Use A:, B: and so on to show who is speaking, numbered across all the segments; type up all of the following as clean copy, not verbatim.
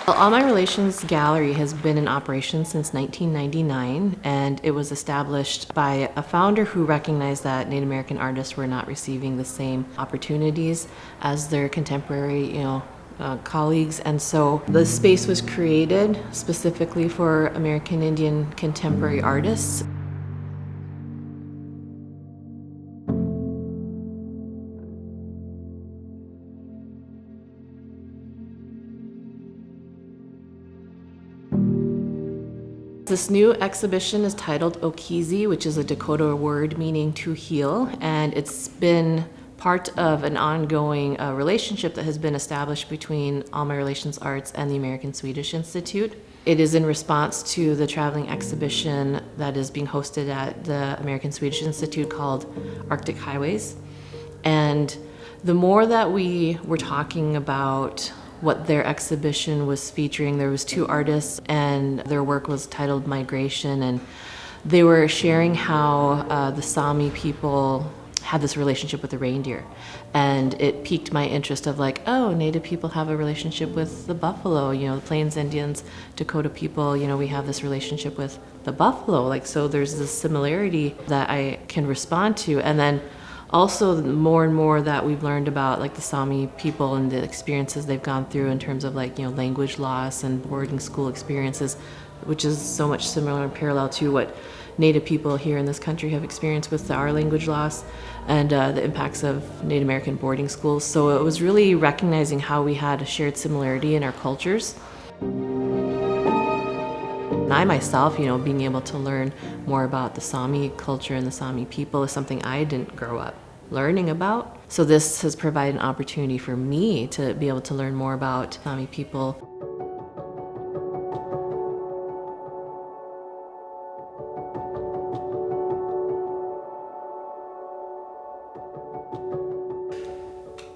A: Well, All My Relations Gallery has been in operation since 1999, and it was established by a founder who recognized that Native American artists were not receiving the same opportunities as their contemporary, colleagues. And so the space was created specifically for American Indian contemporary artists. This new exhibition is titled Okizi, which is a Dakota word meaning to heal, and it's been part of an ongoing relationship that has been established between All My Relations Arts and the American Swedish Institute. It is in response to the traveling exhibition that is being hosted at the American Swedish Institute called Arctic Highways. And the more that we were talking about what their exhibition was featuring, there was two artists and their work was titled Migration, and they were sharing how the Sami people had this relationship with the reindeer, and it piqued my interest of like, oh, Native people have a relationship with the buffalo, the Plains Indians, Dakota people, we have this relationship with the buffalo, like, so there's this similarity that I can respond to. And then also more and more that we've learned about like the Sami people and the experiences they've gone through in terms of like, language loss and boarding school experiences, which is so much similar and parallel to what Native people here in this country have experienced with our language loss and the impacts of Native American boarding schools. So it was really recognizing how we had a shared similarity in our cultures. And I myself, being able to learn more about the Sami culture and the Sami people is something I didn't grow up learning about. So this has provided an opportunity for me to be able to learn more about Sami people.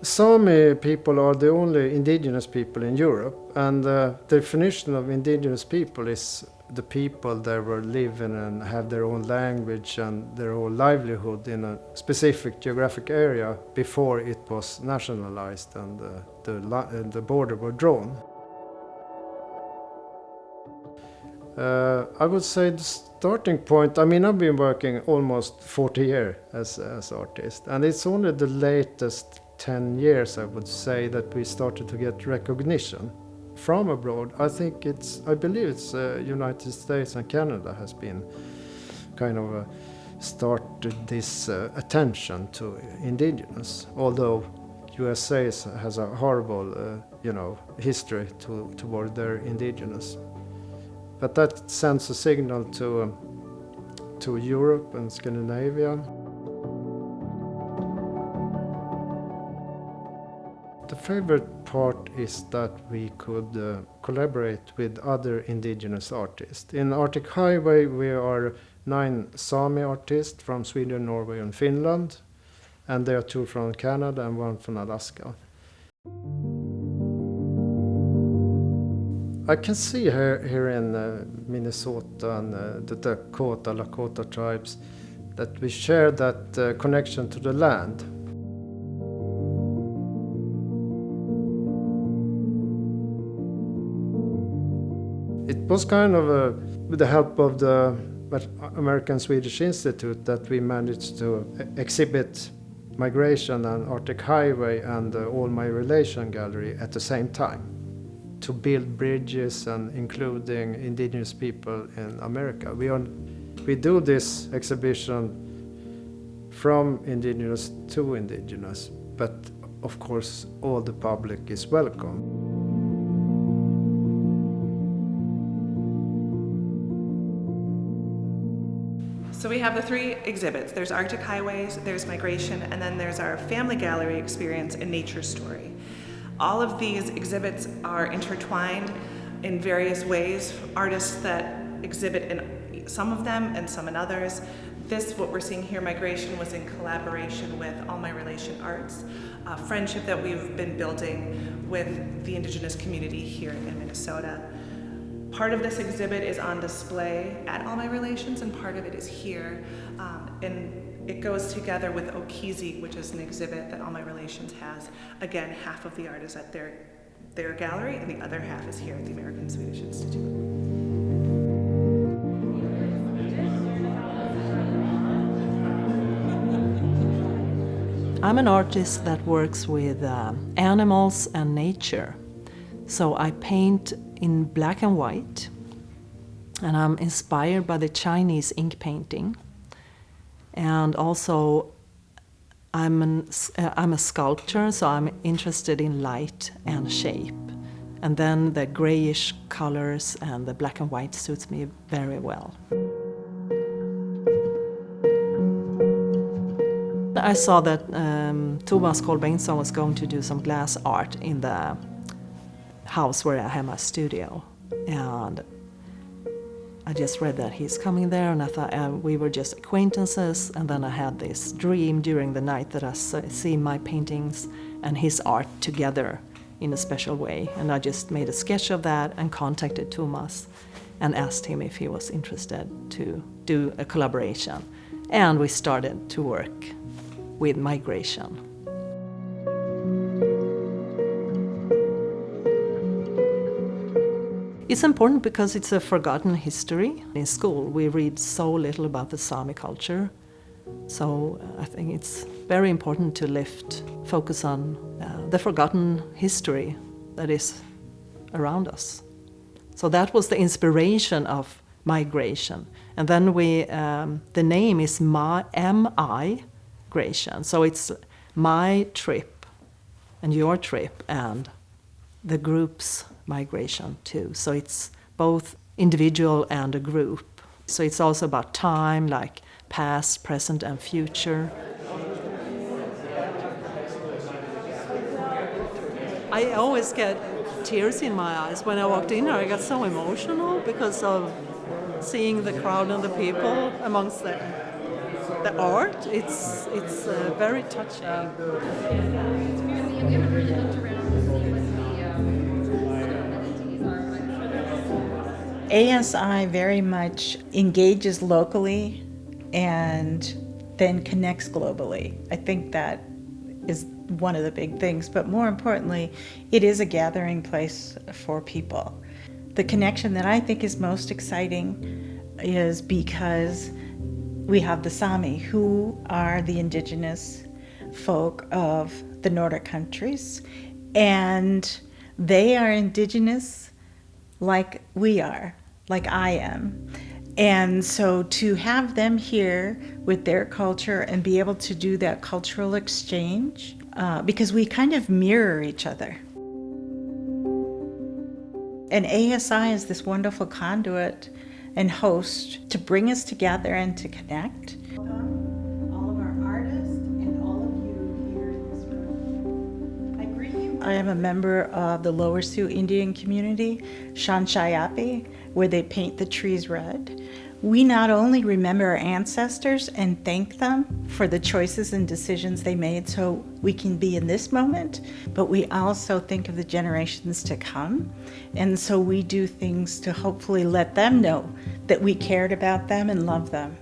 B: Sami people are the only indigenous people in Europe, and the definition of indigenous people is the people that were living and have their own language and their own livelihood in a specific geographic area before it was nationalized and the border were drawn. I would say the starting point, I've been working almost 40 years as artist, and it's only the latest 10 years, I would say, that we started to get recognition from abroad. I believe it's United States and Canada has been kind of started this attention to indigenous, although USA has a horrible, history toward their indigenous. But that sends a signal to Europe and Scandinavia. The favorite part is that we could collaborate with other indigenous artists. In Arctic Highway we are 9 Sami artists from Sweden, Norway and Finland, and there are 2 from Canada and 1 from Alaska. I can see here in Minnesota and the Dakota, Lakota tribes that we share that connection to the land. It was kind of with the help of the American Swedish Institute that we managed to exhibit Migration and Arctic Highway and All My Relation Gallery at the same time, to build bridges and including indigenous people in America. We do this exhibition from indigenous to indigenous, but of course all the public is welcome.
C: So we have the 3 exhibits. There's Arctic Highways, there's Migration, and then there's our family gallery experience and Nature Story. All of these exhibits are intertwined in various ways. Artists that exhibit in some of them and some in others. What we're seeing here, Migration, was in collaboration with All My Relation Arts, a friendship that we've been building with the Indigenous community here in Minnesota. Part of this exhibit is on display at All My Relations, and part of it is here. And it goes together with Okizi, which is an exhibit that All My Relations has. Again, half of the art is at their their gallery, and the other half is here at the American Swedish Institute.
D: I'm an artist that works with animals and nature. So I paint in black and white, and I'm inspired by the Chinese ink painting. And also I'm a sculptor, so I'm interested in light and shape. And then the grayish colors and the black and white suits me very well. I saw that Thomas Kolbengtsson was going to do some glass art in the house where I have my studio. And I just read that he's coming there, and I thought we were just acquaintances. And then I had this dream during the night that I see my paintings and his art together in a special way. And I just made a sketch of that and contacted Thomas and asked him if he was interested to do a collaboration. And we started to work with migration. It's important because it's a forgotten history. In school, we read so little about the Sami culture. So I think it's very important to focus on the forgotten history that is around us. So that was the inspiration of migration. And then the name is migration. So it's my trip and your trip and the group's migration too. So it's both individual and a group. So it's also about time, like past, present, and future. I always get tears in my eyes when I walked in here. I got so emotional because of seeing the crowd and the people amongst the art. It's very touching.
E: ASI very much engages locally and then connects globally. I think that is one of the big things, but more importantly, it is a gathering place for people. The connection that I think is most exciting is because we have the Sami, who are the indigenous folk of the Nordic countries, and they are indigenous like we are, like I am. And so to have them here with their culture and be able to do that cultural exchange, because we kind of mirror each other. And ASI is this wonderful conduit and host to bring us together and to connect. All of our artists and all of you here in this room. I greet you. I am a member of the Lower Sioux Indian community, Shanshayapi, where they paint the trees red. We not only remember our ancestors and thank them for the choices and decisions they made so we can be in this moment, but we also think of the generations to come. And so we do things to hopefully let them know that we cared about them and love them.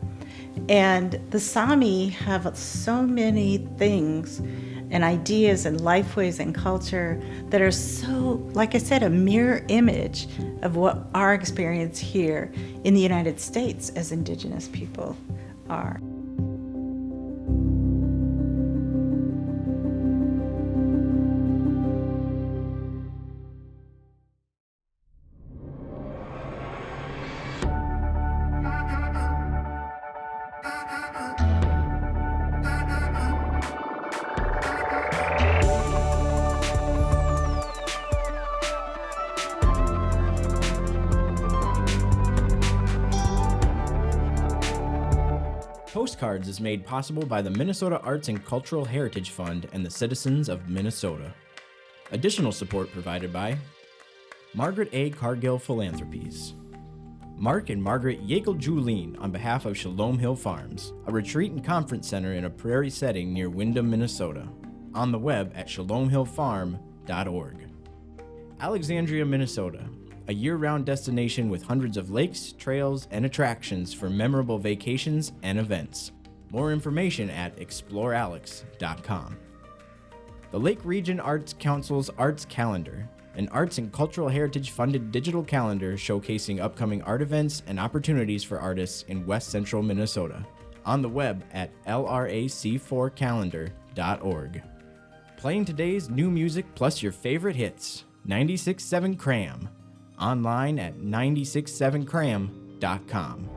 E: And the Sami have so many things and ideas and lifeways and culture that are so, like I said, a mirror image of what our experience here in the United States as Indigenous people are.
F: Postcards is made possible by the Minnesota Arts and Cultural Heritage Fund and the citizens of Minnesota. Additional support provided by Margaret A. Cargill Philanthropies, Mark and Margaret Yekel-Julien on behalf of Shalom Hill Farms, a retreat and conference center in a prairie setting near Windham, Minnesota, on the web at shalomhillfarm.org. Alexandria, Minnesota, a year-round destination with hundreds of lakes, trails, and attractions for memorable vacations and events. More information at explorealex.com. The Lake Region Arts Council's Arts Calendar, an arts and cultural heritage funded digital calendar showcasing upcoming art events and opportunities for artists in West Central Minnesota. On the web at lrac4calendar.org. Playing today's new music plus your favorite hits, 96.7 Cram. Online at 967cram.com.